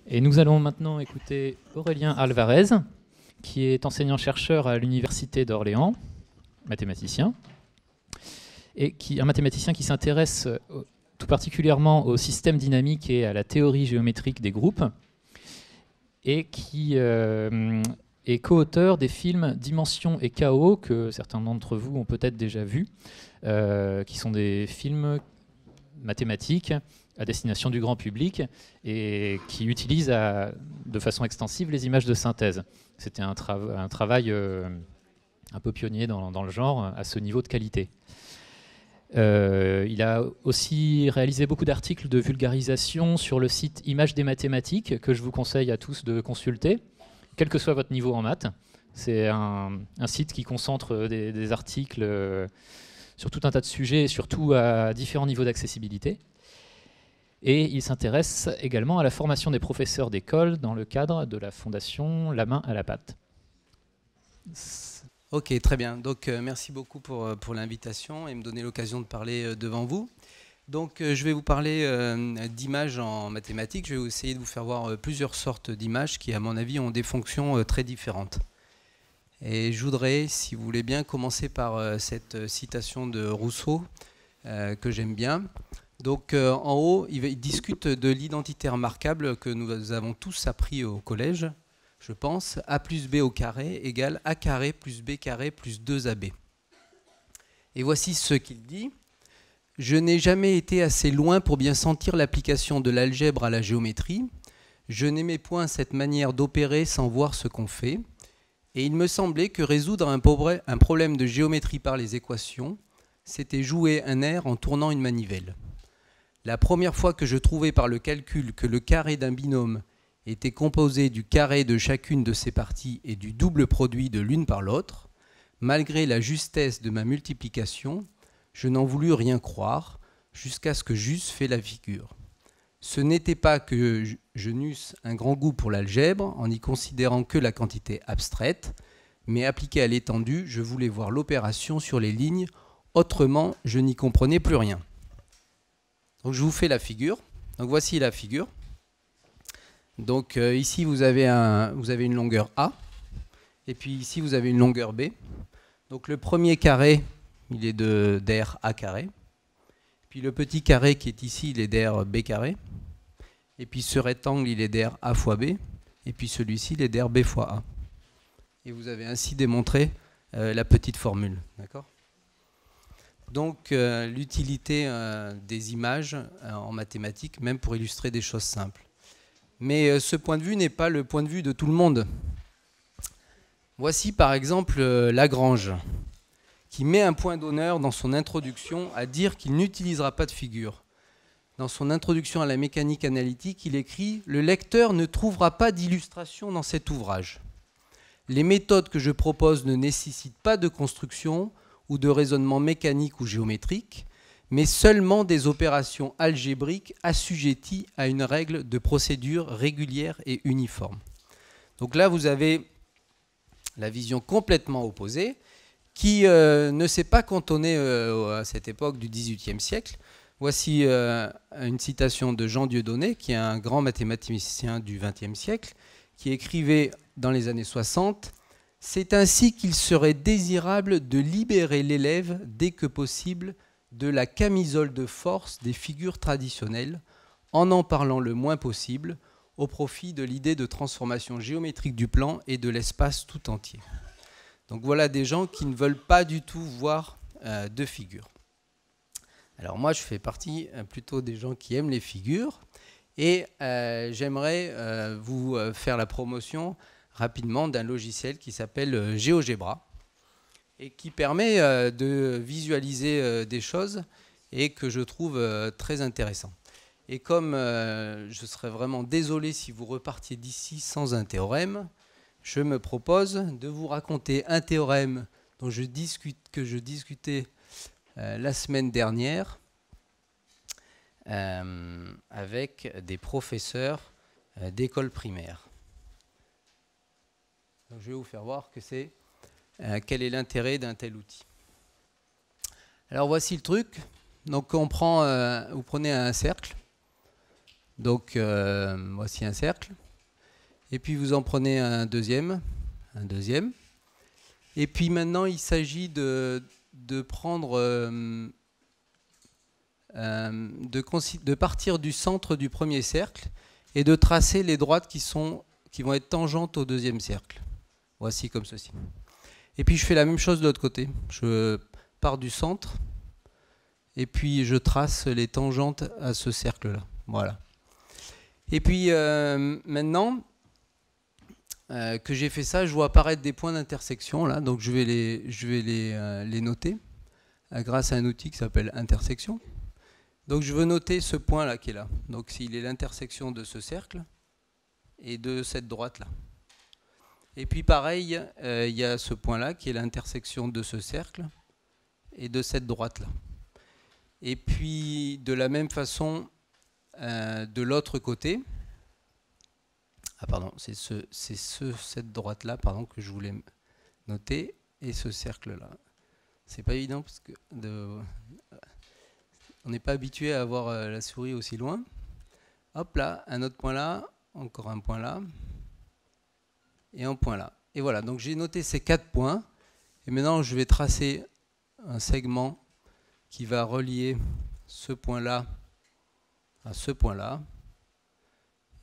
Et nous allons maintenant écouter Aurélien Alvarez, qui est enseignant-chercheur à l'Université d'Orléans, mathématicien, et un mathématicien qui s'intéresse tout particulièrement au système dynamique et à la théorie géométrique des groupes, et qui est co-auteur des films Dimension et Chaos, que certains d'entre vous ont peut-être déjà vus, qui sont des films mathématiques à destination du grand public et qui utilisent de façon extensive les images de synthèse. C'était un travail un peu pionnier dans le genre à ce niveau de qualité. Il a aussi réalisé beaucoup d'articles de vulgarisation sur le site Images des mathématiques, que je vous conseille à tous de consulter, quel que soit votre niveau en maths. C'est un site qui concentre des articles sur tout un tas de sujets, et surtout à différents niveaux d'accessibilité. Et il s'intéresse également à la formation des professeurs d'école dans le cadre de la fondation La Main à la Pâte. Ok, très bien. Donc, merci beaucoup pour l'invitation et me donner l'occasion de parler devant vous. Donc, je vais vous parler d'images en mathématiques. Je vais essayer de vous faire voir plusieurs sortes d'images qui, à mon avis, ont des fonctions très différentes. Et je voudrais, si vous voulez bien, commencer par cette citation de Rousseau que j'aime bien. Donc, en haut, il discute de l'identité remarquable que nous avons tous appris au collège, je pense. A plus B au carré égale A carré plus B carré plus 2AB. Et voici ce qu'il dit. Je n'ai jamais été assez loin pour bien sentir l'application de l'algèbre à la géométrie. Je n'aimais point cette manière d'opérer sans voir ce qu'on fait. Et il me semblait que résoudre un problème de géométrie par les équations, c'était jouer un air en tournant une manivelle. La première fois que je trouvai par le calcul que le carré d'un binôme était composé du carré de chacune de ses parties et du double produit de l'une par l'autre, malgré la justesse de ma multiplication, je n'en voulus rien croire, jusqu'à ce que j'eusse fait la figure. Ce n'était pas que je n'eusse un grand goût pour l'algèbre, en n'y considérant que la quantité abstraite, mais appliquée à l'étendue, je voulais voir l'opération sur les lignes, autrement je n'y comprenais plus rien. Donc je vous fais la figure. Donc voici la figure. Donc ici vous avez une longueur A, et puis ici vous avez une longueur B. Donc le premier carré, il est d'air A carré. Puis le petit carré qui est ici, il est d'air B carré. Et puis ce rectangle, il est d'air A fois B. Et puis celui-ci, il est d'air B fois A. Et vous avez ainsi démontré la petite formule. D'accord ? Donc l'utilité des images en mathématiques, même pour illustrer des choses simples. Mais ce point de vue n'est pas le point de vue de tout le monde. Voici par exemple Lagrange, qui met un point d'honneur dans son introduction à dire qu'il n'utilisera pas de figure. Dans son introduction à la mécanique analytique, il écrit « Le lecteur ne trouvera pas d'illustration dans cet ouvrage. Les méthodes que je propose ne nécessitent pas de construction ou de raisonnement mécanique ou géométrique, mais seulement des opérations algébriques assujetties à une règle de procédure régulière et uniforme. » Donc là, vous avez la vision complètement opposée, qui ne s'est pas cantonnée à cette époque du XVIIIe siècle. Voici une citation de Jean Dieudonné, qui est un grand mathématicien du XXe siècle, qui écrivait dans les années 60 « C'est ainsi qu'il serait désirable de libérer l'élève dès que possible de la camisole de force des figures traditionnelles, en parlant le moins possible, au profit de l'idée de transformation géométrique du plan et de l'espace tout entier. » Donc voilà des gens qui ne veulent pas du tout voir de figures. Alors moi, je fais partie plutôt des gens qui aiment les figures, et j'aimerais vous faire la promotion rapidement d'un logiciel qui s'appelle GeoGebra, et qui permet de visualiser des choses et que je trouve très intéressant. Et comme je serais vraiment désolé si vous repartiez d'ici sans un théorème, je me propose de vous raconter un théorème que je discutais la semaine dernière avec des professeurs d'école primaire. Donc, je vais vous faire voir quel est l'intérêt d'un tel outil. Alors voici le truc. Donc vous prenez un cercle. Donc voici un cercle. Et puis vous en prenez un deuxième. Et puis maintenant, il s'agit de prendre, de partir du centre du premier cercle et de tracer les droites qui vont être tangentes au deuxième cercle. Voici comme ceci. Et puis je fais la même chose de l'autre côté. Je pars du centre et puis je trace les tangentes à ce cercle-là. Voilà. Et puis maintenant que j'ai fait ça, je vois apparaître des points d'intersection là. Donc je vais les noter grâce à un outil qui s'appelle intersection. Donc je veux noter ce point là qui est là. Donc s'il est l'intersection de ce cercle et de cette droite là. Et puis pareil, il y a ce point-là qui est l'intersection de ce cercle et de cette droite-là. Et puis de la même façon, de l'autre côté, ah pardon, c'est cette droite-là pardon que je voulais noter et ce cercle-là. C'est pas évident parce que on n'est pas habitué à avoir la souris aussi loin. Hop là, un autre point là, encore un point là. Et un point là. Et voilà, donc j'ai noté ces 4 points. Et maintenant, je vais tracer un segment qui va relier ce point-là à ce point-là.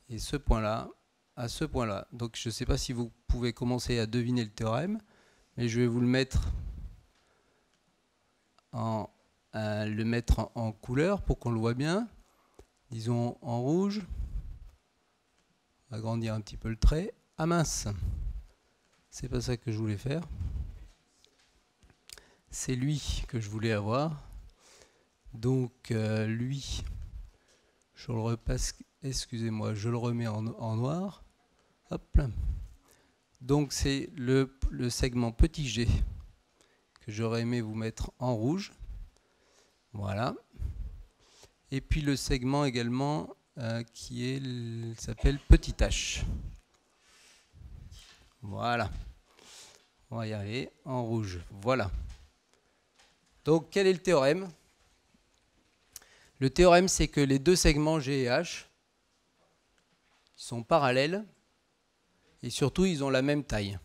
Et ce point-là à ce point-là. Donc je ne sais pas si vous pouvez commencer à deviner le théorème, mais je vais vous le mettre en couleur pour qu'on le voit bien. Disons en rouge. On va agrandir un petit peu le trait. Ah mince, c'est pas ça que je voulais faire. C'est lui que je voulais avoir. Donc lui, je le repasse, excusez-moi, je le remets en noir. Hop. Donc c'est le segment petit g que j'aurais aimé vous mettre en rouge. Voilà. Et puis le segment également qui s'appelle petit h. Voilà, on va y arriver en rouge. Voilà. Donc, quel est le théorème? Le théorème, c'est que les deux segments G et H sont parallèles et surtout, ils ont la même taille.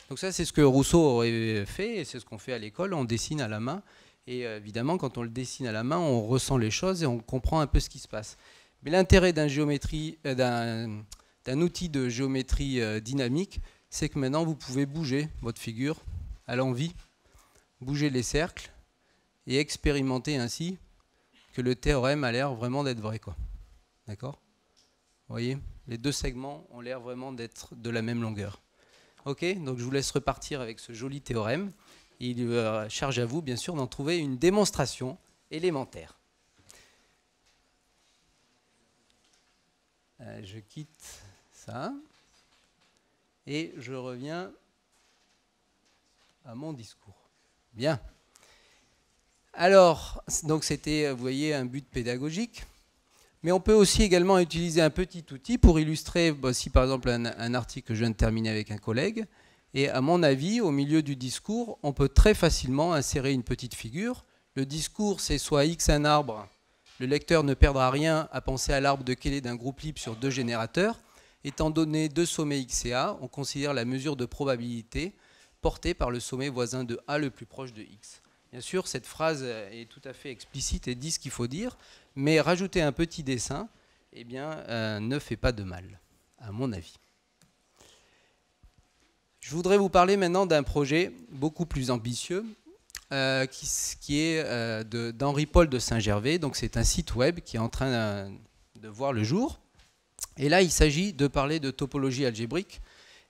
Donc ça, c'est ce que Rousseau aurait fait et c'est ce qu'on fait à l'école. On dessine à la main et évidemment, quand on le dessine à la main, on ressent les choses et on comprend un peu ce qui se passe. Mais l'intérêt d'un outil de géométrie dynamique, c'est que maintenant vous pouvez bouger votre figure à l'envie, bouger les cercles et expérimenter ainsi que le théorème a l'air vraiment d'être vrai, quoi. D'accord? Vous voyez, les deux segments ont l'air vraiment d'être de la même longueur. Ok, donc je vous laisse repartir avec ce joli théorème. Il charge à vous, bien sûr, d'en trouver une démonstration élémentaire. Je quitte ça. Et je reviens à mon discours. Bien. Alors, donc c'était, vous voyez, un but pédagogique. Mais on peut aussi également utiliser un petit outil pour illustrer, si par exemple un article que je viens de terminer avec un collègue. Et à mon avis, au milieu du discours, on peut très facilement insérer une petite figure. Le discours, c'est soit X un arbre. Le lecteur ne perdra rien à penser à l'arbre de Cayley d'un groupe libre sur 2 générateurs. Étant donné 2 sommets X et A, on considère la mesure de probabilité portée par le sommet voisin de A le plus proche de X. Bien sûr, cette phrase est tout à fait explicite et dit ce qu'il faut dire, mais rajouter un petit dessin, eh bien, ne fait pas de mal, à mon avis. Je voudrais vous parler maintenant d'un projet beaucoup plus ambitieux, qui est d'Henri-Paul de Saint-Gervais. Donc c'est un site web qui est en train de voir le jour. Et là, il s'agit de parler de topologie algébrique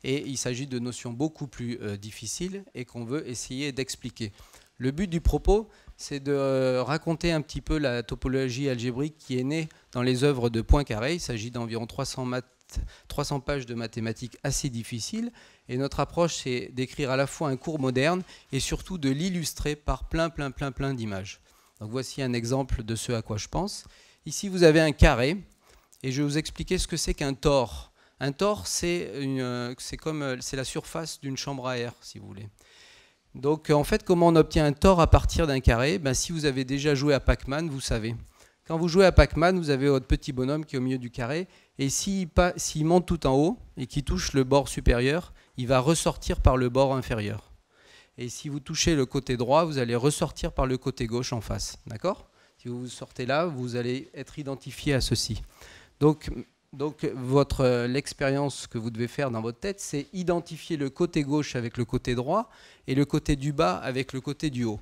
et il s'agit de notions beaucoup plus difficiles et qu'on veut essayer d'expliquer. Le but du propos, c'est de raconter un petit peu la topologie algébrique qui est née dans les œuvres de Poincaré. Il s'agit d'environ 300 pages de mathématiques assez difficiles. Et notre approche, c'est d'écrire à la fois un cours moderne et surtout de l'illustrer par plein d'images. Donc voici un exemple de ce à quoi je pense. Ici, vous avez un carré. Et je vais vous expliquer ce que c'est qu'un tore. Un tore, c'est la surface d'une chambre à air, si vous voulez. Donc, en fait, comment on obtient un tore à partir d'un carré? Si vous avez déjà joué à Pac-Man, vous savez. quand vous jouez à Pac-Man, vous avez votre petit bonhomme qui est au milieu du carré, et s'il monte tout en haut et qu'il touche le bord supérieur, il va ressortir par le bord inférieur. Et si vous touchez le côté droit, vous allez ressortir par le côté gauche en face. D'accord ? Si vous sortez là, vous allez être identifié à ceci. Donc l'expérience que vous devez faire dans votre tête, c'est identifier le côté gauche avec le côté droit et le côté du bas avec le côté du haut.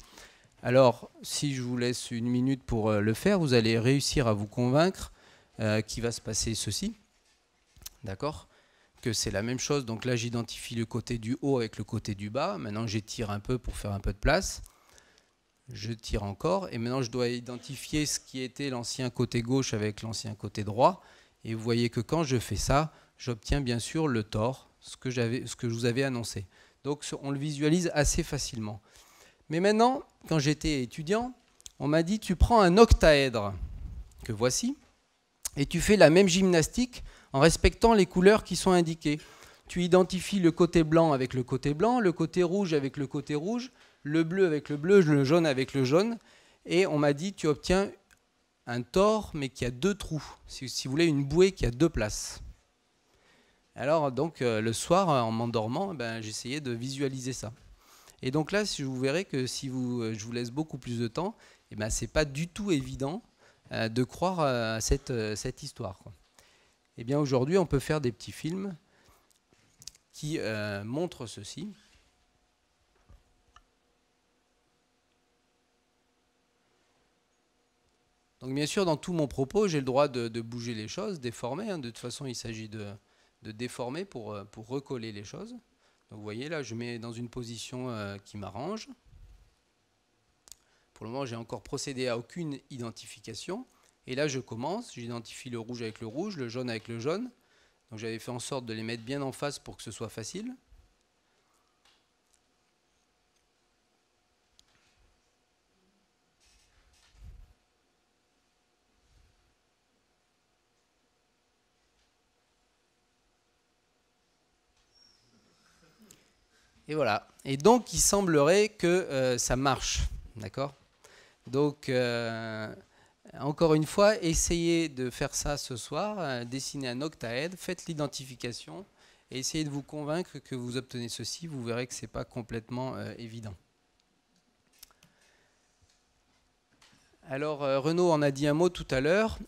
Alors, si je vous laisse une minute pour le faire, vous allez réussir à vous convaincre qu'il va se passer ceci. D'accord ? Que c'est la même chose. Donc là, j'identifie le côté du haut avec le côté du bas. Maintenant, j'étire un peu pour faire un peu de place. Je tire encore. Et maintenant, je dois identifier ce qui était l'ancien côté gauche avec l'ancien côté droit. Et vous voyez que quand je fais ça, j'obtiens bien sûr le tore, ce que je vous avais annoncé. Donc, on le visualise assez facilement. Mais maintenant, quand j'étais étudiant, on m'a dit, tu prends un octaèdre, que voici, et tu fais la même gymnastique en respectant les couleurs qui sont indiquées. Tu identifies le côté blanc avec le côté blanc, le côté rouge avec le côté rouge, le bleu avec le bleu, le jaune avec le jaune. Et on m'a dit, tu obtiens un tore, mais qui a 2 trous. Si vous voulez, une bouée qui a 2 places. Alors, donc, le soir, en m'endormant, j'essayais de visualiser ça. Et donc là, vous verrez que si je vous laisse beaucoup plus de temps, ce n'est pas du tout évident de croire à cette histoire. Eh bien, aujourd'hui, on peut faire des petits films qui montrent ceci. Donc, bien sûr, dans tout mon propos, j'ai le droit de bouger les choses, déformer. De toute façon, il s'agit de déformer pour recoller les choses. Donc, vous voyez, là, je mets dans une position qui m'arrange. Pour le moment, j'ai encore procédé à aucune identification. Et là, je commence, j'identifie le rouge avec le rouge, le jaune avec le jaune. Donc j'avais fait en sorte de les mettre bien en face pour que ce soit facile. Et voilà. Et donc, il semblerait que ça marche. D'accord ? Donc, encore une fois, essayez de faire ça ce soir, dessinez un octaèdre, faites l'identification et essayez de vous convaincre que vous obtenez ceci. Vous verrez que ce n'est pas complètement évident. Alors, Renaud en a dit un mot tout à l'heure.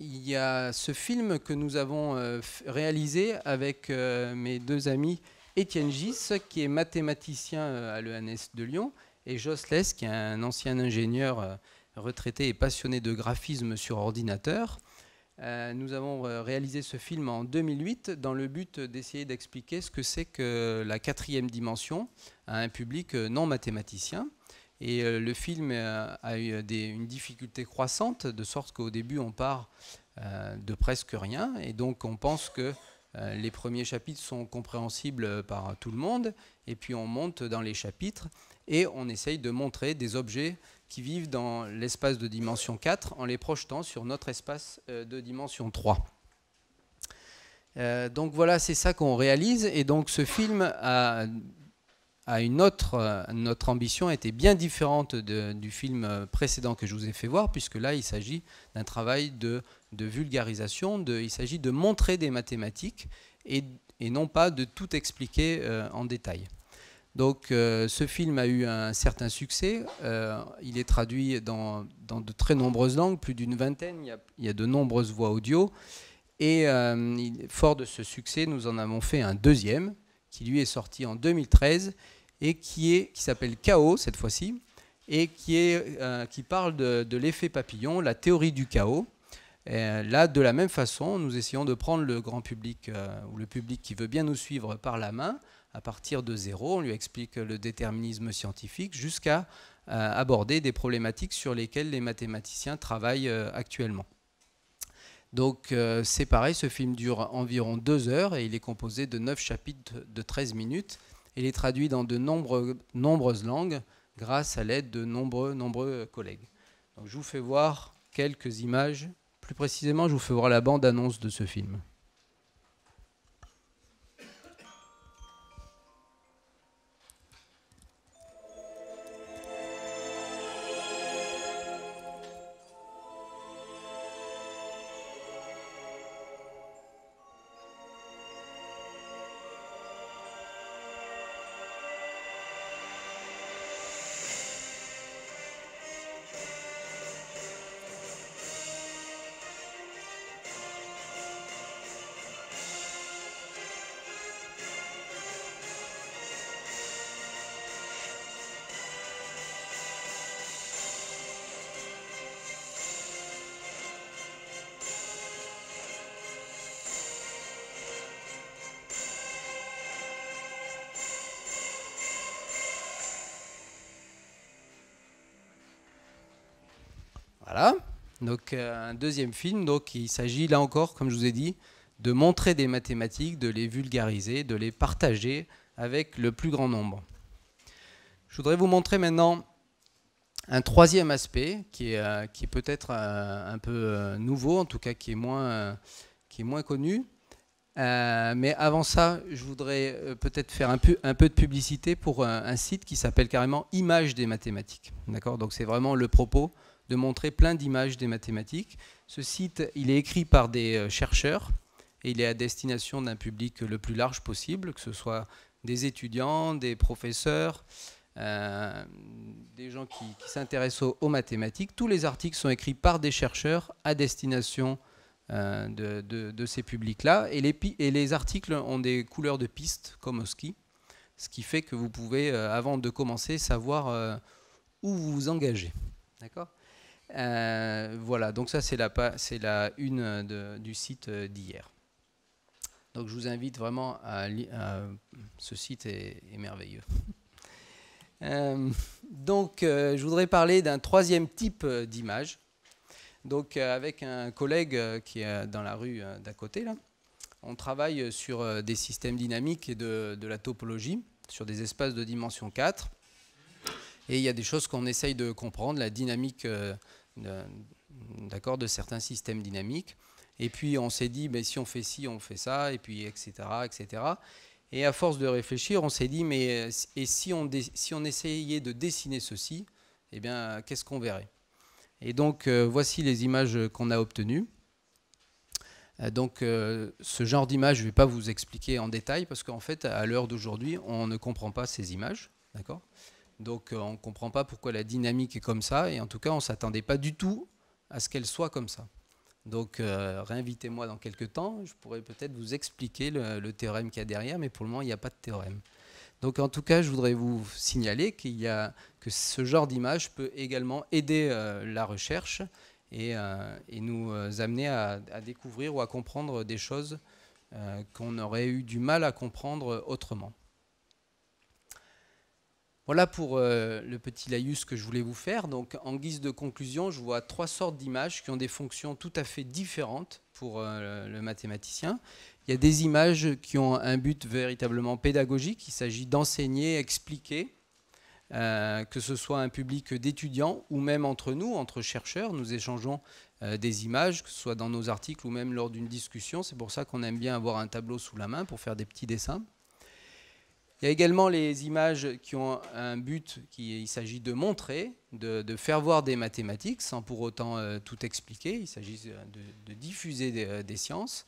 Il y a ce film que nous avons réalisé avec mes 2 amis, Étienne Gis, qui est mathématicien à l'ENS de Lyon, et Jos Lès, qui est un ancien ingénieur retraité et passionné de graphisme sur ordinateur. Nous avons réalisé ce film en 2008 dans le but d'essayer d'expliquer ce que c'est que la 4e dimension à un public non mathématicien. Et le film a eu une difficulté croissante, de sorte qu'au début on part de presque rien, et donc on pense que les premiers chapitres sont compréhensibles par tout le monde, et puis on monte dans les chapitres, et on essaye de montrer des objets qui vivent dans l'espace de dimension 4 en les projetant sur notre espace de dimension 3. Donc voilà, c'est ça qu'on réalise, et donc ce film notre ambition était bien différente du film précédent que je vous ai fait voir, puisque là, il s'agit d'un travail de vulgarisation, il s'agit de montrer des mathématiques et non pas de tout expliquer en détail. Donc ce film a eu un certain succès, il est traduit dans de très nombreuses langues, plus d'une vingtaine, il y a de nombreuses voix audio, et fort de ce succès, nous en avons fait un 2e, qui lui est sorti en 2013, et qui s'appelle Chaos cette fois-ci, et qui parle de l'effet papillon, la théorie du chaos. Et là, de la même façon, nous essayons de prendre le grand public, ou le public qui veut bien nous suivre par la main, à partir de 0, on lui explique le déterminisme scientifique, jusqu'à aborder des problématiques sur lesquelles les mathématiciens travaillent actuellement. Donc c'est pareil, ce film dure environ 2 heures, et il est composé de 9 chapitres de 13 minutes. Il est traduit dans de nombreuses langues grâce à l'aide de nombreux collègues. Donc, je vous fais voir quelques images. Plus précisément, je vous fais voir la bande-annonce de ce film. Voilà. Donc un deuxième film, donc il s'agit là encore, comme je vous ai dit, de montrer des mathématiques, de les vulgariser, de les partager avec le plus grand nombre. Je voudrais vous montrer maintenant un troisième aspect qui est peut-être un peu nouveau, en tout cas qui est moins connu. Mais avant ça, je voudrais peut-être faire un peu de publicité pour un site qui s'appelle carrément Images des mathématiques. D'accord ? Donc c'est vraiment le propos de montrer plein d'images des mathématiques. Ce site, il est écrit par des chercheurs et il est à destination d'un public le plus large possible, que ce soit des étudiants, des professeurs, des gens qui s'intéressent aux mathématiques. Tous les articles sont écrits par des chercheurs à destination de ces publics-là. Et les articles ont des couleurs de piste, comme au ski, ce qui fait que vous pouvez, avant de commencer, savoir où vous vous engagez. D'accord ? Voilà, donc ça c'est la une du site d'hier. Donc je vous invite vraiment ce site est merveilleux. Donc je voudrais parler d'un troisième type d'image. Donc avec un collègue qui est dans la rue d'à côté, là, on travaille sur des systèmes dynamiques et de la topologie, sur des espaces de dimension 4. Et il y a des choses qu'on essaye de comprendre, la dynamique de certains systèmes dynamiques. Et puis on s'est dit, si on fait ci, on fait ça, et puis etc. etc. Et à force de réfléchir, on s'est dit, mais et si on essayait de dessiner ceci, eh bien, qu'est-ce qu'on verrait ? Et donc, voici les images qu'on a obtenues. Donc, ce genre d'image, je ne vais pas vous expliquer en détail, parce qu'en fait, à l'heure d'aujourd'hui, on ne comprend pas ces images. D'accord ? Donc, on ne comprend pas pourquoi la dynamique est comme ça, et en tout cas, on ne s'attendait pas du tout à ce qu'elle soit comme ça. Donc, réinvitez-moi dans quelques temps, je pourrais peut-être vous expliquer le théorème qu'il y a derrière, mais pour le moment, il n'y a pas de théorème. Donc, en tout cas, je voudrais vous signaler que ce genre d'image peut également aider la recherche et nous amener à découvrir ou à comprendre des choses qu'on aurait eu du mal à comprendre autrement. Voilà pour le petit laïus que je voulais vous faire. Donc, en guise de conclusion, je vois trois sortes d'images qui ont des fonctions tout à fait différentes pour le mathématicien. Il y a des images qui ont un but véritablement pédagogique. Il s'agit d'enseigner, expliquer, que ce soit un public d'étudiants ou même entre nous, entre chercheurs. Nous échangeons des images, que ce soit dans nos articles ou même lors d'une discussion. C'est pour ça qu'on aime bien avoir un tableau sous la main pour faire des petits dessins. Il y a également les images qui ont un but, il s'agit de montrer, de faire voir des mathématiques sans pour autant tout expliquer. Il s'agit de diffuser des sciences.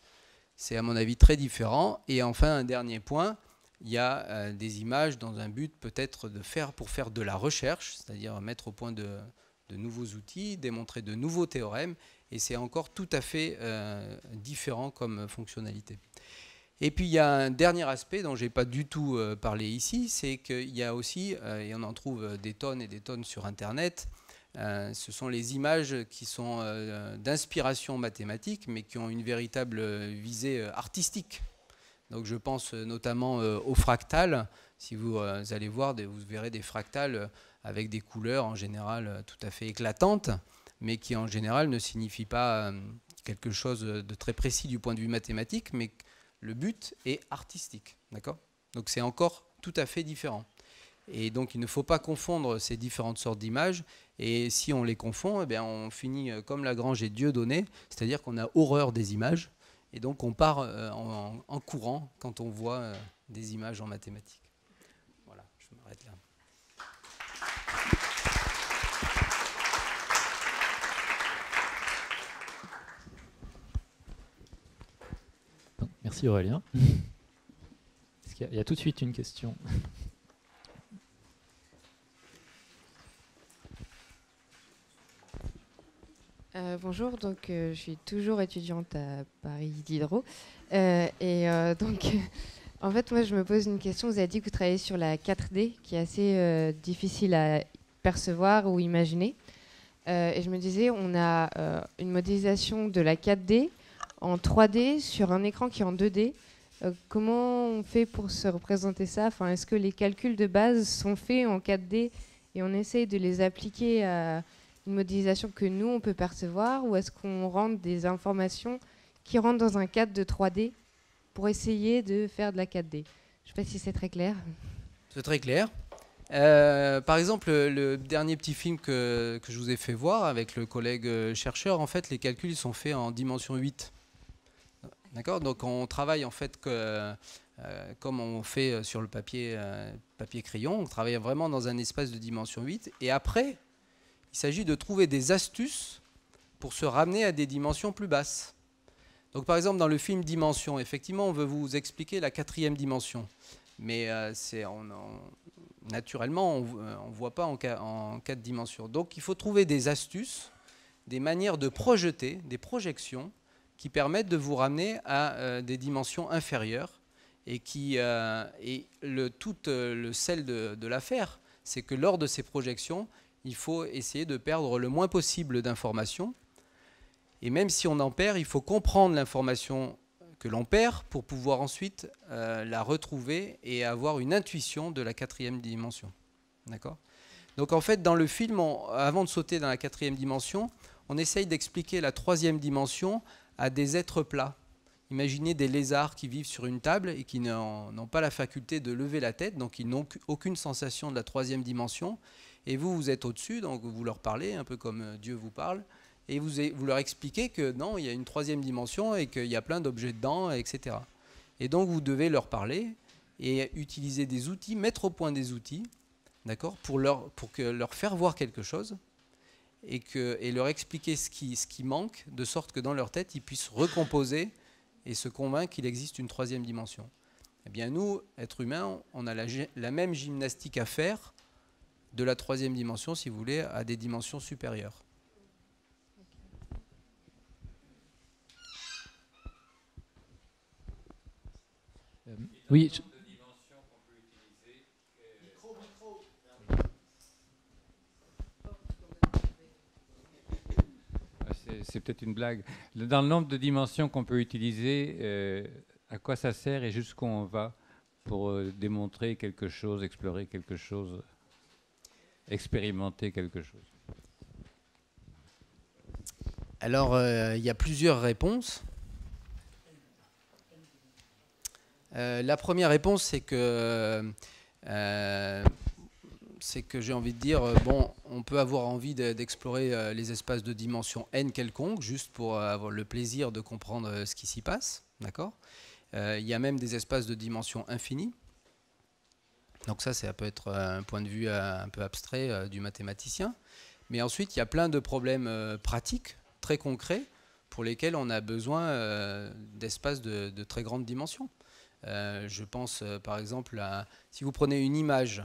C'est à mon avis très différent. Et enfin, un dernier point, il y a des images dans un but peut-être pour faire de la recherche, c'est-à-dire mettre au point de nouveaux outils, démontrer de nouveaux théorèmes. Et c'est encore tout à fait différent comme fonctionnalité. Et puis il y a un dernier aspect dont je n'ai pas du tout parlé ici, c'est qu'il y a aussi, et on en trouve des tonnes et des tonnes sur Internet, ce sont les images qui sont d'inspiration mathématique, mais qui ont une véritable visée artistique. Donc je pense notamment aux fractales. Si vous allez voir, vous verrez des fractales avec des couleurs en général tout à fait éclatantes, mais qui en général ne signifient pas quelque chose de très précis du point de vue mathématique, mais le but est artistique, d'accord ? Donc c'est encore tout à fait différent. Et donc il ne faut pas confondre ces différentes sortes d'images. Et si on les confond, eh bien, on finit comme Lagrange et Dieudonné, c'est-à-dire qu'on a horreur des images. Et donc on part en courant quand on voit des images en mathématiques. Voilà, je m'arrête là. Merci Aurélien. Il y a tout de suite une question. Bonjour, donc je suis toujours étudiante à Paris Diderot. Donc, en fait, moi, je me pose une question. Vous avez dit que vous travaillez sur la 4D, qui est assez difficile à percevoir ou imaginer. Et je me disais, on a une modélisation de la 4D en 3D sur un écran qui est en 2D. Comment on fait pour se représenter ça ? Enfin, est-ce que les calculs de base sont faits en 4D et on essaye de les appliquer à une modélisation que nous, on peut percevoir, ou est-ce qu'on rentre des informations qui rentrent dans un cadre de 3D pour essayer de faire de la 4D? Je ne sais pas si c'est très clair. C'est très clair. Par exemple, le dernier petit film que je vous ai fait voir avec le collègue chercheur, en fait, les calculs ils sont faits en dimension 8. D'accord? Donc on travaille en fait comme on fait sur le papier crayon, on travaille vraiment dans un espace de dimension 8. Et après, il s'agit de trouver des astuces pour se ramener à des dimensions plus basses. Donc par exemple, dans le film Dimension, effectivement, on veut vous expliquer la 4e dimension. Mais naturellement, on ne voit pas en 4 dimensions. Donc il faut trouver des astuces, des manières de projeter, des projections, qui permettent de vous ramener à des dimensions inférieures. Et tout le sel de l'affaire, c'est que lors de ces projections, il faut essayer de perdre le moins possible d'informations. Et même si on en perd, il faut comprendre l'information que l'on perd pour pouvoir ensuite la retrouver et avoir une intuition de la 4e dimension. D'accord ? Donc en fait, dans le film, avant de sauter dans la 4e dimension, on essaye d'expliquer la 3e dimension à des êtres plats. Imaginez des lézards qui vivent sur une table et qui n'ont pas la faculté de lever la tête, donc ils n'ont aucune sensation de la 3e dimension. Et vous êtes au-dessus, donc vous leur parlez, un peu comme Dieu vous parle, et vous leur expliquez que non, il y a une 3e dimension et qu'il y a plein d'objets dedans, etc. Et donc vous devez leur parler et utiliser des outils, mettre au point des outils, d'accord, pour leur faire voir quelque chose et leur expliquer ce qui manque, de sorte que dans leur tête, ils puissent recomposer et se convaincre qu'il existe une 3e dimension. Eh bien nous, êtres humains, on a la même gymnastique à faire de la 3e dimension, si vous voulez, à des dimensions supérieures. Oui. C'est peut-être une blague. Dans le nombre de dimensions qu'on peut utiliser, à quoi ça sert et jusqu'où on va pour démontrer quelque chose, explorer quelque chose, expérimenter quelque chose? Alors, il y a plusieurs réponses. La première réponse, c'est que j'ai envie de dire, bon, on peut avoir envie d'explorer les espaces de dimension n quelconque, juste pour avoir le plaisir de comprendre ce qui s'y passe, d'accord ? Il y a même des espaces de dimension infinie. Donc ça peut être un point de vue un peu abstrait du mathématicien. Mais ensuite, il y a plein de problèmes pratiques, très concrets, pour lesquels on a besoin d'espaces de très grande dimension. Je pense par exemple si vous prenez une image,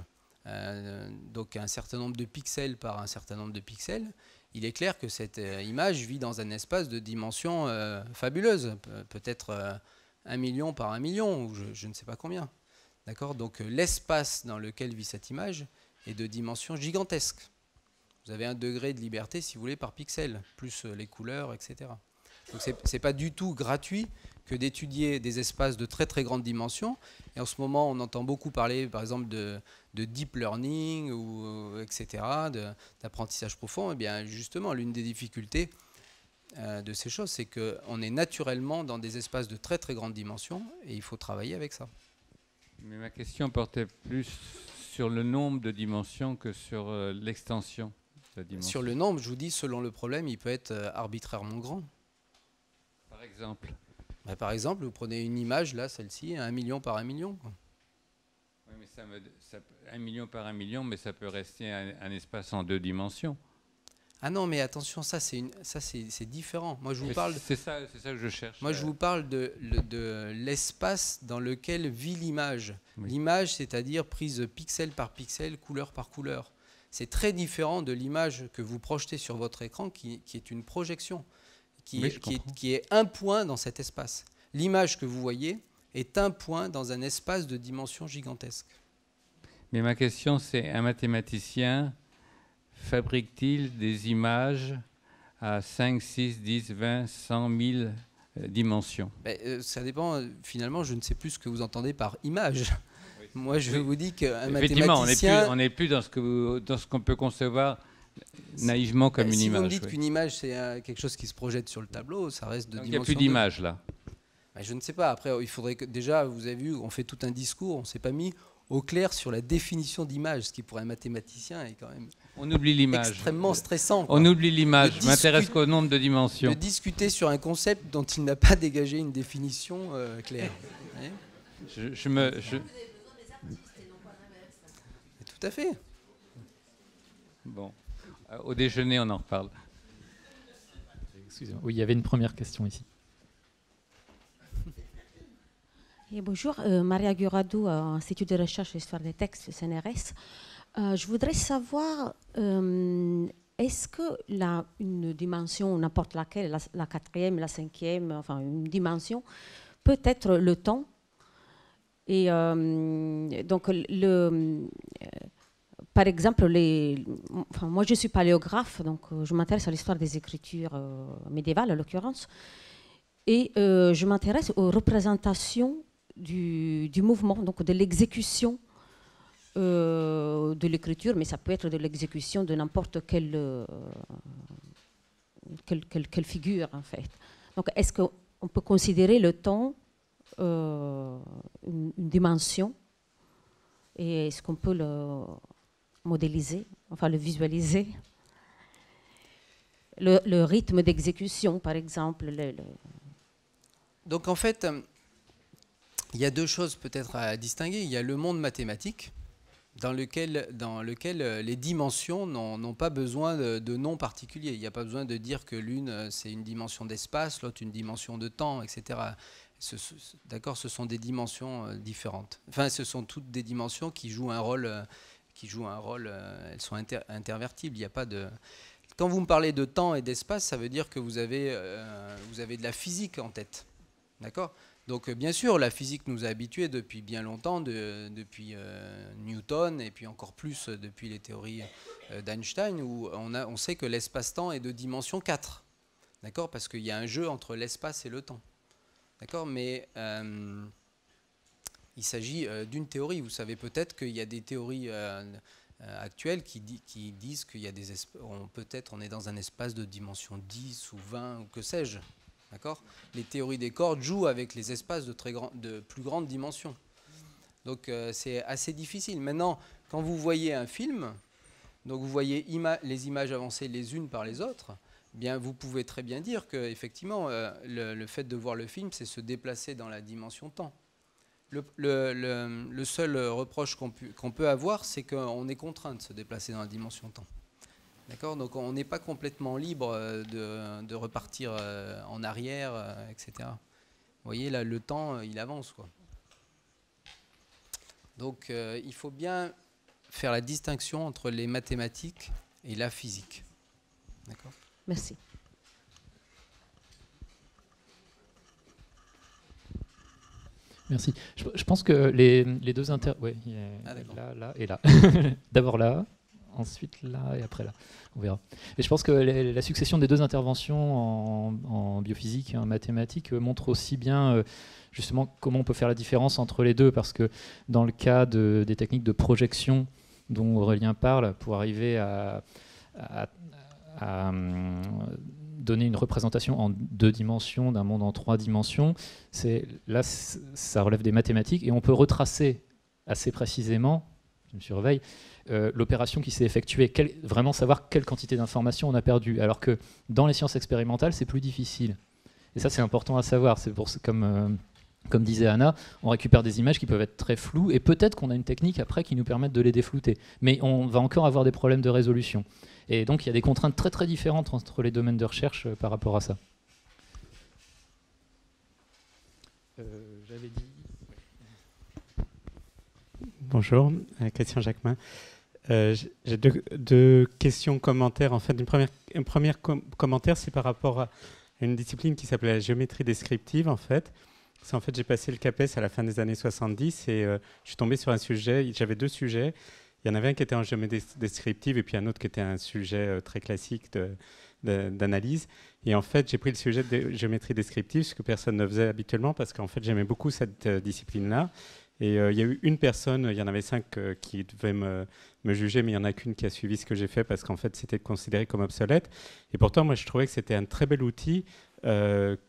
donc un certain nombre de pixels par un certain nombre de pixels, il est clair que cette image vit dans un espace de dimension fabuleuse, peut-être 1 million par 1 million, ou je ne sais pas combien. D'accord ? Donc l'espace dans lequel vit cette image est de dimension gigantesque. Vous avez un degré de liberté, si vous voulez, par pixel, plus les couleurs, etc. Donc ce n'est pas du tout gratuit que d'étudier des espaces de très très grande dimension. Et en ce moment, on entend beaucoup parler, par exemple, de deep learning, etc., d'apprentissage profond. Et bien justement, l'une des difficultés de ces choses, c'est qu'on est naturellement dans des espaces de très très grande dimension et il faut travailler avec ça. Mais ma question portait plus sur le nombre de dimensions que sur l'extension de la dimension. Sur le nombre, je vous dis, selon le problème, il peut être arbitrairement grand. Par exemple ? Par exemple, vous prenez une image, là, celle-ci, 1 million par 1 million. Quoi. Oui, mais 1 million par 1 million, mais ça peut rester un espace en 2 dimensions. Ah non, mais attention, ça c'est différent. Moi, je vous parle. C'est ça que je cherche. Moi, je vous parle de l'espace dans lequel vit l'image. Oui. L'image, c'est-à-dire prise pixel par pixel, couleur par couleur. C'est très différent de l'image que vous projetez sur votre écran, qui est une projection, qui est un point dans cet espace. L'image que vous voyez est un point dans un espace de dimension gigantesque. Mais ma question, c'est un mathématicien fabrique-t-il des images à 5, 6, 10, 20, 100 000 dimensions? Ça dépend. Finalement, je ne sais plus ce que vous entendez par image. Oui. Moi, je vous dis qu'un effectivement, mathématicien... on n'est plus dans ce qu'on peut concevoir naïvement comme une si image. vous me dites Oui. qu'une image, c'est quelque chose qui se projette sur le tableau, ça reste de Donc il n'y a dimension plus 2. d'image là. Je ne sais pas. Après, il faudrait que déjà, vous avez vu, on fait tout un discours, on ne s'est pas mis au clair sur la définition d'image, ce qui pour un mathématicien est quand même On oublie l'image. extrêmement stressant. Quoi. On oublie l'image. De Je m'intéresse qu'au nombre de dimensions. De discuter sur un concept dont il n'a pas dégagé une définition claire. Vous voyez Tout à fait. Bon, au déjeuner, on en reparle. Excusez-moi. Oui, il y avait une première question ici. Et bonjour, Maria Gurado, Institut de recherche et histoire des textes, CNRS. Je voudrais savoir, est-ce que une dimension, n'importe laquelle, la quatrième, la cinquième, enfin une dimension, peut être le temps? Et donc, par exemple, moi je suis paléographe, donc je m'intéresse à l'histoire des écritures médiévales, en l'occurrence, et je m'intéresse aux représentations du mouvement, donc de l'exécution de l'écriture, mais ça peut être de l'exécution de n'importe quelle figure, en fait. Donc, est-ce qu'on peut considérer le temps une dimension, et est-ce qu'on peut le modéliser, enfin le visualiser? Le rythme d'exécution, par exemple. Donc en fait, il y a deux choses peut-être à distinguer. Il y a le monde mathématique, dans lequel les dimensions n'ont pas besoin de noms particuliers. Il n'y a pas besoin de dire que l'une, c'est une dimension d'espace, l'autre une dimension de temps, etc. D'accord, ce sont des dimensions différentes. Enfin, ce sont toutes des dimensions qui jouent un rôle, elles sont intervertibles. Il n'y a pas de... Quand vous me parlez de temps et d'espace, ça veut dire que vous avez de la physique en tête. D'accord ? Donc bien sûr, la physique nous a habitués depuis bien longtemps, depuis Newton, et puis encore plus depuis les théories d'Einstein, où on sait que l'espace-temps est de dimension 4. D'accord ? Parce qu'il y a un jeu entre l'espace et le temps. D'accord ? Mais il s'agit d'une théorie. Vous savez peut-être qu'il y a des théories actuelles qui disent qu'il y a peut-être on est dans un espace de dimension 10 ou 20 ou que sais-je. D'accord ? Les théories des cordes jouent avec les espaces de plus grande dimension. Donc c'est assez difficile. Maintenant, quand vous voyez un film, donc vous voyez les images avancées les unes par les autres, bien vous pouvez très bien dire que effectivement le fait de voir le film, c'est se déplacer dans la dimension temps. Le seul reproche qu'on peut avoir, c'est qu'on est contraint de se déplacer dans la dimension temps. D'accord ? Donc on n'est pas complètement libre de repartir en arrière, etc. Vous voyez, là, le temps, il avance, quoi. Donc il faut bien faire la distinction entre les mathématiques et la physique. D'accord ? Merci. Merci. Je pense que les deux ouais, là et là. D'abord là, ensuite là et après là. On verra. Et je pense que la succession des deux interventions en biophysique et en mathématiques montre aussi bien justement comment on peut faire la différence entre les deux, parce que dans le cas des techniques de projection dont Aurélien parle, pour arriver à donner une représentation en 2 dimensions d'un monde en 3 dimensions, là ça relève des mathématiques et on peut retracer assez précisément, je me surveille, l'opération qui s'est effectuée, vraiment savoir quelle quantité d'informations on a perdu, alors que dans les sciences expérimentales c'est plus difficile. Et ça c'est important à savoir, c'est pour comme disait Anna, on récupère des images qui peuvent être très floues et peut-être qu'on a une technique après qui nous permette de les déflouter. Mais on va encore avoir des problèmes de résolution. Et donc il y a des contraintes très très différentes entre les domaines de recherche par rapport à ça. J'avais dit... Bonjour, Christian Jacquemin. J'ai deux questions, commentaires. En fait, un premier commentaire, c'est par rapport à une discipline qui s'appelle la géométrie descriptive, en fait. En fait, j'ai passé le CAPES à la fin des années 70 et je suis tombé sur un sujet. J'avais 2 sujets. Il y en avait un qui était en géométrie descriptive et puis un autre qui était un sujet très classique d'analyse. Et en fait, j'ai pris le sujet de géométrie descriptive, ce que personne ne faisait habituellement, parce qu'en fait, j'aimais beaucoup cette discipline-là. Et il y a eu une personne, il y en avait 5 qui devaient me juger, mais il n'y en a qu'une qui a suivi ce que j'ai fait parce qu'en fait, c'était considéré comme obsolète. Et pourtant, moi, je trouvais que c'était un très bel outil,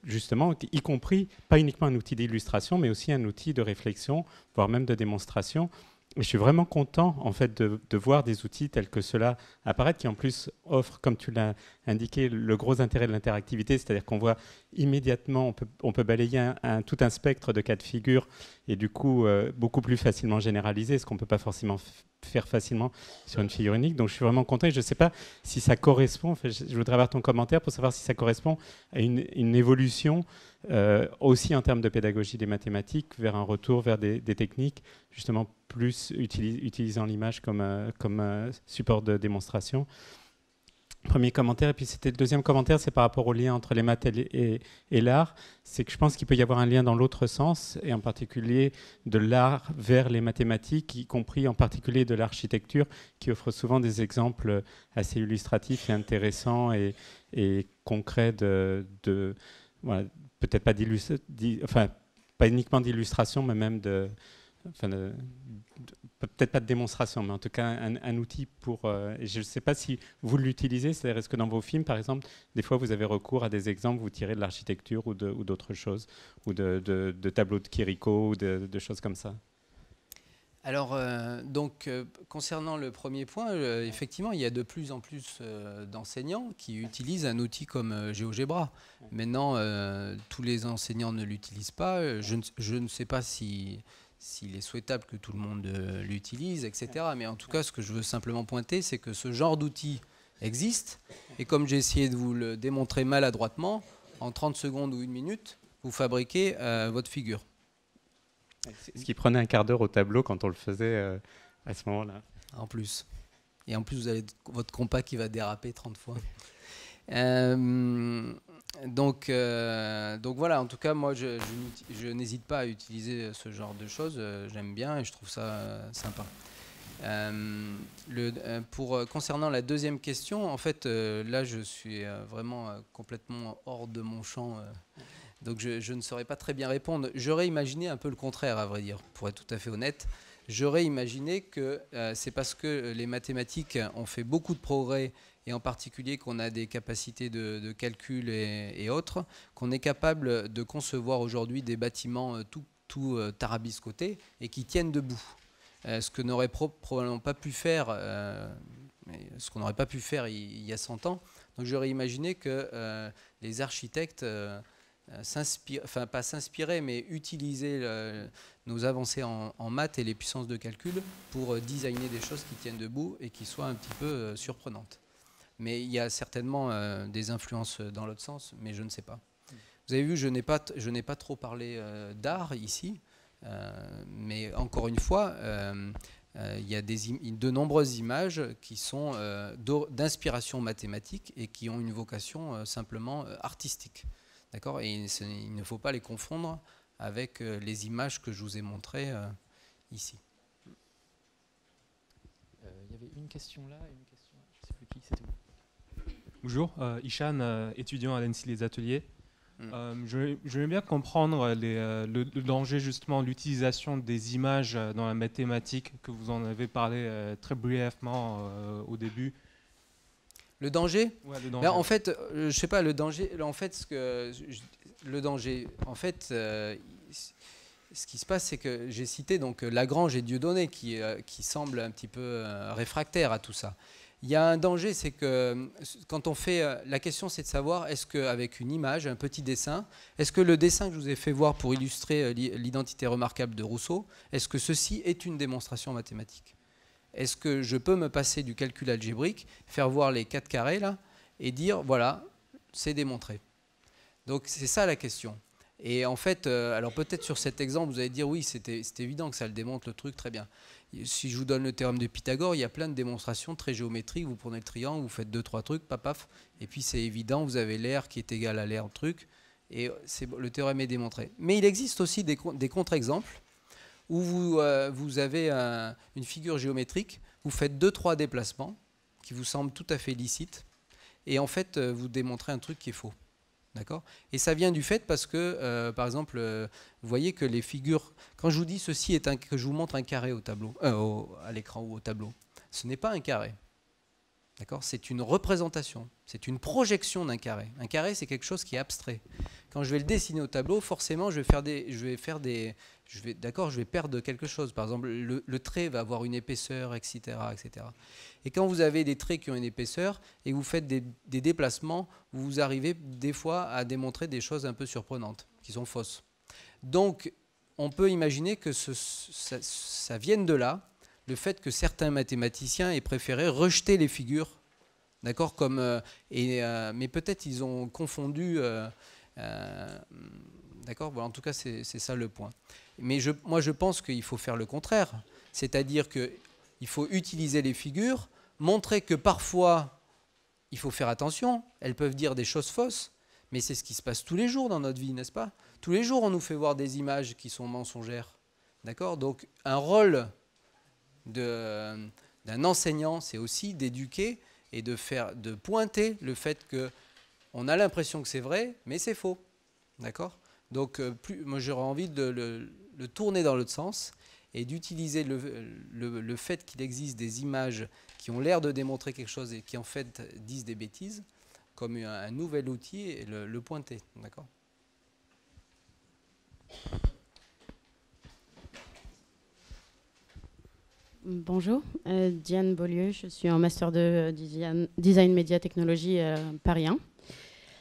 justement, y compris, pas uniquement un outil d'illustration, mais aussi un outil de réflexion, voire même de démonstration. Et je suis vraiment content, en fait, de voir des outils tels que ceux-là apparaître, qui en plus offrent, comme tu l'as indiqué, le gros intérêt de l'interactivité, c'est-à-dire qu'on voit immédiatement, on peut balayer tout un spectre de cas de figure et du coup beaucoup plus facilement généraliser, ce qu'on ne peut pas forcément faire facilement sur une figure unique. Donc je suis vraiment content et je ne sais pas si ça correspond, enfin, je voudrais avoir ton commentaire pour savoir si ça correspond à une évolution aussi en termes de pédagogie des mathématiques vers un retour vers des techniques justement plus utilisant l'image comme support de démonstration. Premier commentaire, et puis c'était le deuxième commentaire, c'est par rapport au lien entre les maths et l'art. C'est que je pense qu'il peut y avoir un lien dans l'autre sens, et en particulier de l'art vers les mathématiques, y compris en particulier de l'architecture, qui offre souvent des exemples assez illustratifs et intéressants et concrets voilà, peut-être pas pas uniquement d'illustration, mais même peut-être pas de démonstration, mais en tout cas un outil pour... je ne sais pas si vous l'utilisez, c'est-à-dire est-ce que dans vos films, par exemple, des fois vous avez recours à des exemples, vous tirez de l'architecture ou d'autres choses, ou de tableaux de Chirico, ou de choses comme ça. Alors, concernant le premier point, effectivement, il y a de plus en plus d'enseignants qui utilisent un outil comme GeoGebra. Maintenant, tous les enseignants ne l'utilisent pas. Je ne sais pas s'il est souhaitable que tout le monde l'utilise, etc. Mais en tout cas, ce que je veux simplement pointer, c'est que ce genre d'outil existe. Et comme j'ai essayé de vous le démontrer maladroitement, en 30 secondes ou 1 minute, vous fabriquez votre figure. Ce qui prenait un quart d'heure au tableau quand on le faisait à ce moment-là. En plus. Et en plus, vous avez votre compas qui va déraper 30 fois. Donc voilà, en tout cas, moi, je n'hésite pas à utiliser ce genre de choses. J'aime bien et je trouve ça sympa. Concernant la deuxième question, en fait, là, je suis vraiment complètement hors de mon champ. Donc je ne saurais pas très bien répondre. J'aurais imaginé un peu le contraire, à vrai dire, pour être tout à fait honnête. J'aurais imaginé que c'est parce que les mathématiques ont fait beaucoup de progrès, et en particulier qu'on a des capacités de calcul et autres, qu'on est capable de concevoir aujourd'hui des bâtiments tout tarabiscotés et qui tiennent debout. Ce que n'aurait probablement pas pu faire, ce qu'on n'aurait pas pu faire il y a 100 ans. Donc j'aurais imaginé que les architectes... pas s'inspirer, mais utiliser nos avancées en maths et les puissances de calcul pour designer des choses qui tiennent debout et qui soient un petit peu surprenantes. Mais il y a certainement des influences dans l'autre sens, mais je ne sais pas. Vous avez vu, je n'ai pas trop parlé d'art ici, mais encore une fois, il y a de nombreuses images qui sont d'inspiration mathématique et qui ont une vocation simplement artistique. D'accord ? Et il ne faut pas les confondre avec les images que je vous ai montrées ici. Il y avait une question là et une question là. Je ne sais plus qui c'était. Bonjour, Ishan, étudiant à l'ENSI Les Ateliers. Je veux bien comprendre le danger, justement, l'utilisation des images dans la mathématique, que vous en avez parlé très brièvement au début. Le danger ? Ouais, le danger. Ben, en fait, je sais pas, le danger. En fait, ce qui se passe, c'est que j'ai cité donc Lagrange et Dieudonné qui semblent un petit peu réfractaires à tout ça. Il y a un danger, c'est que quand on fait... la question, c'est de savoir, est-ce qu'avec une image, un petit dessin, est-ce que le dessin que je vous ai fait voir pour illustrer l'identité remarquable de Rousseau, est-ce que ceci est une démonstration mathématique ? Est-ce que je peux me passer du calcul algébrique, faire voir les 4 carrés là, et dire, voilà, c'est démontré. Donc c'est ça la question. Et en fait, alors peut-être sur cet exemple, vous allez dire, oui, c'est évident que ça le démontre le truc, très bien. Si je vous donne le théorème de Pythagore, il y a plein de démonstrations très géométriques, vous prenez le triangle, vous faites 2-3 trucs, paf, et puis c'est évident, vous avez l'air qui est égal à l'air truc, et le théorème est démontré. Mais il existe aussi des contre-exemples, où vous avez une figure géométrique, vous faites 2-3 déplacements qui vous semblent tout à fait licites, et en fait, vous démontrez un truc qui est faux. D'accord? Et ça vient du fait parce que, par exemple, vous voyez que les figures, quand je vous dis ceci est que je vous montre un carré au tableau, à l'écran ou au tableau, ce n'est pas un carré. D'accord? C'est une représentation, c'est une projection d'un carré. Un carré, c'est quelque chose qui est abstrait. Quand je vais le dessiner au tableau, forcément, je vais perdre quelque chose. Par exemple, le trait va avoir une épaisseur, etc., etc. Et quand vous avez des traits qui ont une épaisseur et que vous faites des déplacements, vous arrivez des fois à démontrer des choses un peu surprenantes, qui sont fausses. Donc, on peut imaginer que ça vienne de là, le fait que certains mathématiciens aient préféré rejeter les figures, d'accord, mais peut-être ils ont confondu, d'accord, bon, en tout cas c'est ça le point. Mais moi je pense qu'il faut faire le contraire, c'est-à-dire qu'il faut utiliser les figures, montrer que parfois il faut faire attention, elles peuvent dire des choses fausses, mais c'est ce qui se passe tous les jours dans notre vie, n'est-ce pas? Tous les jours on nous fait voir des images qui sont mensongères, d'accord? Donc un rôle d'un enseignant, c'est aussi d'éduquer et de pointer le fait qu'on a l'impression que c'est vrai, mais c'est faux. D'accord? Donc, moi, j'aurais envie de le tourner dans l'autre sens et d'utiliser le fait qu'il existe des images qui ont l'air de démontrer quelque chose et qui, en fait, disent des bêtises, comme un nouvel outil et le pointer. D'accord? Bonjour, Diane Beaulieu, je suis en master de design média technologie Paris 1.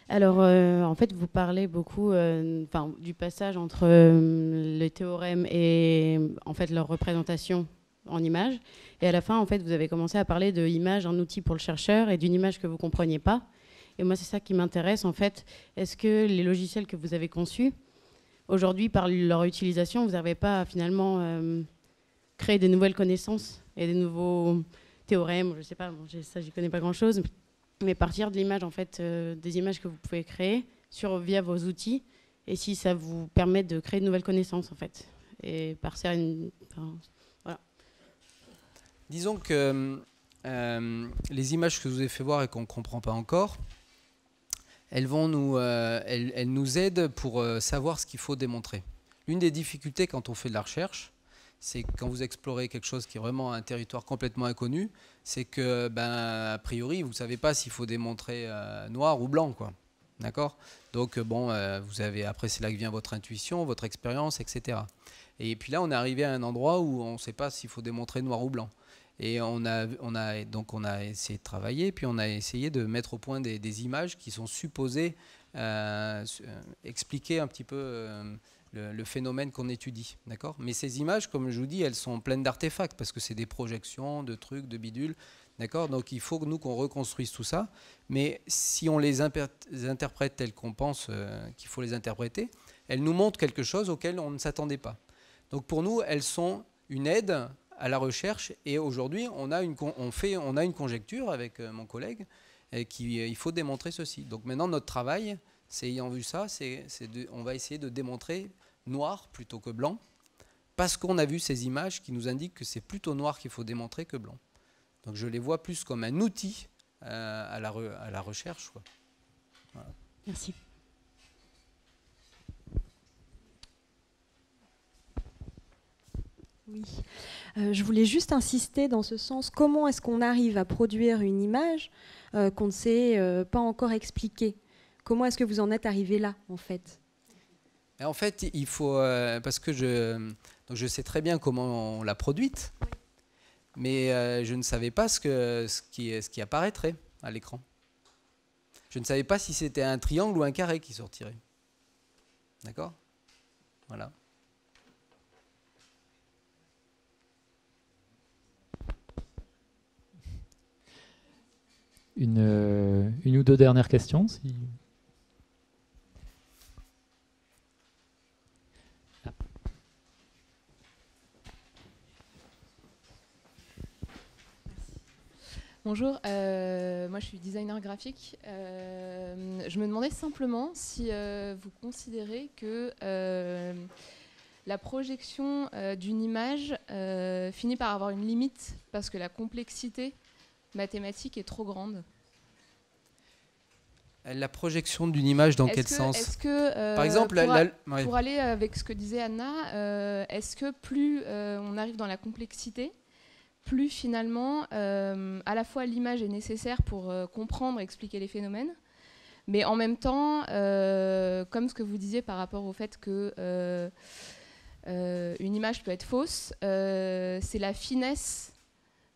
Alors, en fait, vous parlez beaucoup du passage entre les théorèmes et en fait leur représentation en images. Et à la fin, en fait, vous avez commencé à parler de image, un outil pour le chercheur, et d'une image que vous ne compreniez pas. Et moi, c'est ça qui m'intéresse, en fait. Est-ce que les logiciels que vous avez conçus, aujourd'hui, par leur utilisation, vous n'avez pas finalement créer des nouvelles connaissances et des nouveaux théorèmes, je ne sais pas, ça j'y connais pas grand-chose, mais partir de l'image, en fait, des images que vous pouvez créer via vos outils, et si ça vous permet de créer de nouvelles connaissances, en fait, et partir à voilà. Disons que les images que je vous ai fait voir et qu'on ne comprend pas encore, elles nous aident pour savoir ce qu'il faut démontrer. L'une des difficultés quand on fait de la recherche, c'est quand vous explorez quelque chose qui est vraiment un territoire complètement inconnu, c'est que, a priori, vous ne savez pas s'il faut démontrer noir ou blanc, quoi. D'accord? Donc, après, c'est là que vient votre intuition, votre expérience, etc. Et puis là, on est arrivé à un endroit où on ne sait pas s'il faut démontrer noir ou blanc. Et on a essayé de travailler, puis on a essayé de mettre au point des images qui sont supposées expliquer un petit peu le phénomène qu'on étudie, d'accord? Mais ces images, comme je vous dis, elles sont pleines d'artefacts parce que c'est des projections, de trucs, de bidules, d'accord? Donc il faut qu'on reconstruise tout ça. Mais si on les interprète telles qu'on pense qu'il faut les interpréter, elles nous montrent quelque chose auquel on ne s'attendait pas. Donc pour nous, elles sont une aide à la recherche. Et aujourd'hui, on a une conjecture avec mon collègue il faut démontrer ceci. Donc maintenant, notre travail, ayant vu ça, on va essayer de démontrer noir plutôt que blanc, parce qu'on a vu ces images qui nous indiquent que c'est plutôt noir qu'il faut démontrer que blanc. Donc je les vois plus comme un outil à la recherche, quoi. Voilà. Merci. Oui, je voulais juste insister dans ce sens. Comment est-ce qu'on arrive à produire une image qu'on ne sait pas encore expliquer? Comment est-ce que vous en êtes arrivé là, en fait? En fait, il faut... parce que je sais très bien comment on l'a produite, mais je ne savais pas ce qui apparaîtrait à l'écran. Je ne savais pas si c'était un triangle ou un carré qui sortirait. D'accord? Voilà. Une ou deux dernières questions, si... Bonjour, moi je suis designer graphique. Je me demandais simplement si vous considérez que la projection d'une image finit par avoir une limite parce que la complexité mathématique est trop grande. La projection d'une image dans quel sens? Est-ce que, par exemple, pour aller avec ce que disait Anna, est-ce que plus on arrive dans la complexité, plus finalement, à la fois l'image est nécessaire pour comprendre et expliquer les phénomènes, mais en même temps, comme ce que vous disiez par rapport au fait que une image peut être fausse, c'est la finesse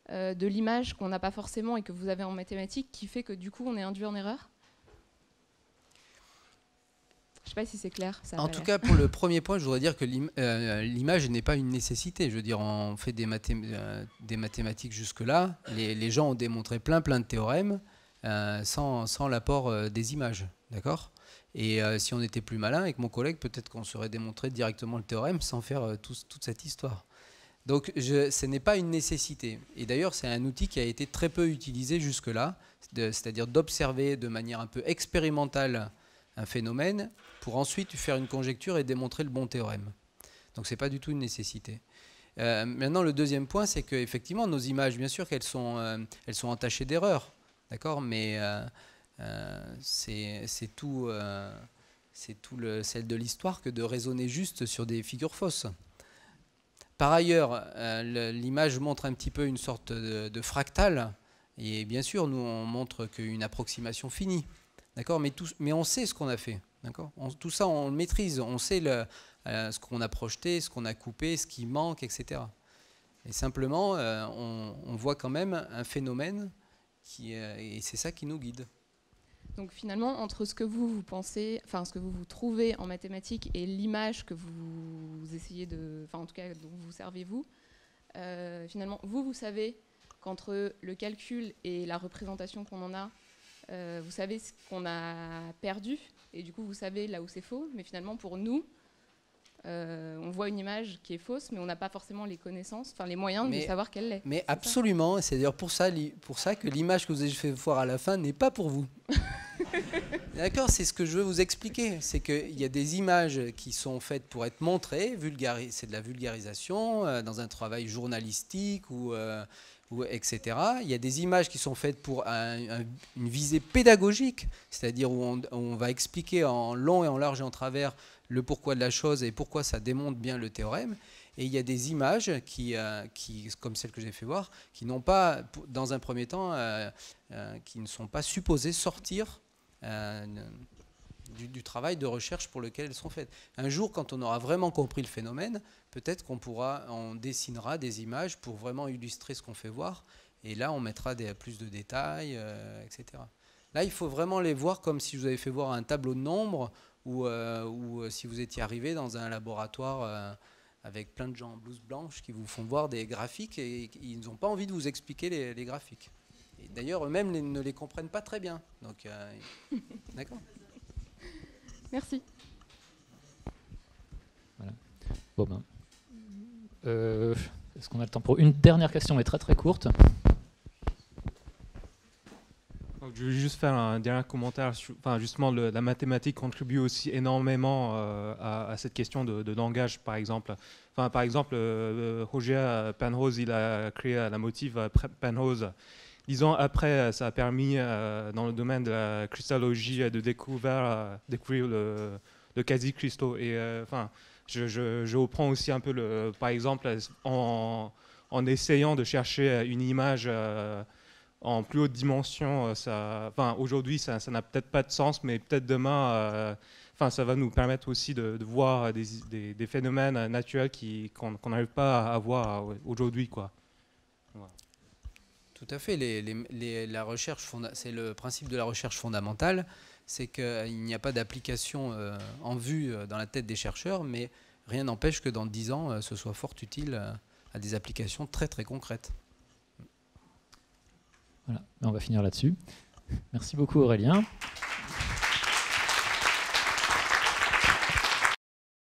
de l'image qu'on n'a pas forcément et que vous avez en mathématiques qui fait que du coup on est induit en erreur? Je ne sais pas si c'est clair. En tout cas, pour le premier point, je voudrais dire que l'image n'est pas une nécessité. Je veux dire, on fait des mathématiques jusque-là. Les gens ont démontré plein de théorèmes sans l'apport des images. D'accord ? Et si on était plus malin avec mon collègue, peut-être qu'on saurait démontrer directement le théorème sans faire toute cette histoire. Donc, ce n'est pas une nécessité. Et d'ailleurs, c'est un outil qui a été très peu utilisé jusque-là, c'est-à-dire d'observer de manière un peu expérimentale un phénomène pour ensuite faire une conjecture et démontrer le bon théorème. Donc ce n'est pas du tout une nécessité. Maintenant, le deuxième point, c'est qu'effectivement, nos images, bien sûr qu'elles sont entachées d'erreurs, d'accord, mais c'est tout celle de l'histoire que de raisonner juste sur des figures fausses. Par ailleurs, l'image montre un petit peu une sorte de fractal, et bien sûr, nous, on montre qu'une approximation finie. D'accord, mais on sait ce qu'on a fait. D'accord, tout ça, on le maîtrise. On sait ce qu'on a projeté, ce qu'on a coupé, ce qui manque, etc. Et simplement, on voit quand même un phénomène et c'est ça qui nous guide. Donc finalement, entre ce que vous pensez, enfin ce que vous trouvez en mathématiques et l'image que vous essayez de, enfin en tout cas dont vous servez vous, finalement, vous savez qu'entre le calcul et la représentation qu'on en a, vous savez ce qu'on a perdu et du coup vous savez là où c'est faux, mais finalement pour nous on voit une image qui est fausse mais on n'a pas forcément les connaissances, enfin les moyens de savoir qu'elle l'est. Mais absolument, c'est d'ailleurs pour ça que l'image que vous avez fait voir à la fin n'est pas pour vous. D'accord, c'est ce que je veux vous expliquer, c'est qu'il y a des images qui sont faites pour être montrées, c'est de la vulgarisation dans un travail journalistique ou etc. Il y a des images qui sont faites pour une visée pédagogique, c'est-à-dire où on va expliquer en long et en large et en travers le pourquoi de la chose et pourquoi ça démontre bien le théorème. Et il y a des images qui comme celle que j'ai fait voir, qui n'ont pas, dans un premier temps, qui ne sont pas supposées sortir du travail de recherche pour lequel elles sont faites. Un jour, quand on aura vraiment compris le phénomène, peut-être on dessinera des images pour vraiment illustrer ce qu'on fait voir, et là on mettra plus de détails, etc. Là, il faut vraiment les voir comme si je vous avais fait voir un tableau de nombres ou si vous étiez arrivé dans un laboratoire avec plein de gens en blouse blanche qui vous font voir des graphiques et ils n'ont pas envie de vous expliquer les graphiques. Et d'ailleurs, eux-mêmes ne les comprennent pas très bien. Donc, d'accord. Merci. Voilà. Bon ben, est-ce qu'on a le temps pour une dernière question, mais très très courte? Donc, je vais juste faire un dernier commentaire. Enfin, justement, la mathématique contribue aussi énormément à cette question de langage, par exemple. Enfin, par exemple, Roger Penrose, il a créé la motive Penrose. Disons, après, ça a permis, dans le domaine de la cristallogie, de découvrir le quasi-cristaux. Et enfin, je reprends aussi un peu, par exemple, en essayant de chercher une image en plus haute dimension, aujourd'hui, ça n'a peut-être pas de sens, mais peut-être demain, ça va nous permettre aussi de voir des phénomènes naturels qu'on n'arrive pas à voir aujourd'hui, quoi. Voilà. Tout à fait. La recherche, c'est le principe de la recherche fondamentale, c'est qu'il n'y a pas d'application en vue dans la tête des chercheurs, mais rien n'empêche que dans 10 ans, ce soit fort utile à des applications très très concrètes. Voilà, on va finir là-dessus. Merci beaucoup Aurélien.